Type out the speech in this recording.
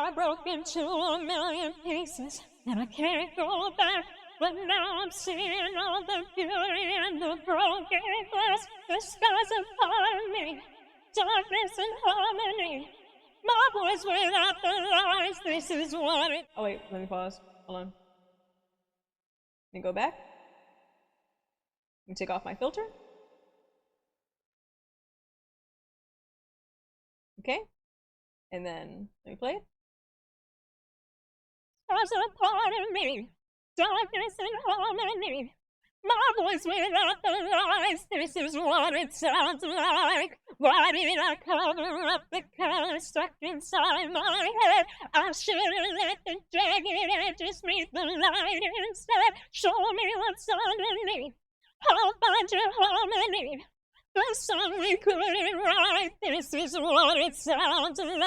I broke into a million pieces, and I can't go back. But now I'm seeing all the beauty and the broken glass. The sky's a part of me, darkness and harmony. My voice without the lies, this is what it... Oh wait, let me pause. Hold on. Let me go back. Let me take off my filter. Okay. And then, let me play it. There's a part of me, darkness and harmony. My voice without the lies, this is what it sounds like. Why did I cover up the color stuck inside my head? I should have let the jagged edges meet the light instead. Show me what's underneath, I'll find your harmony. The song we couldn't write, this is what it sounds like.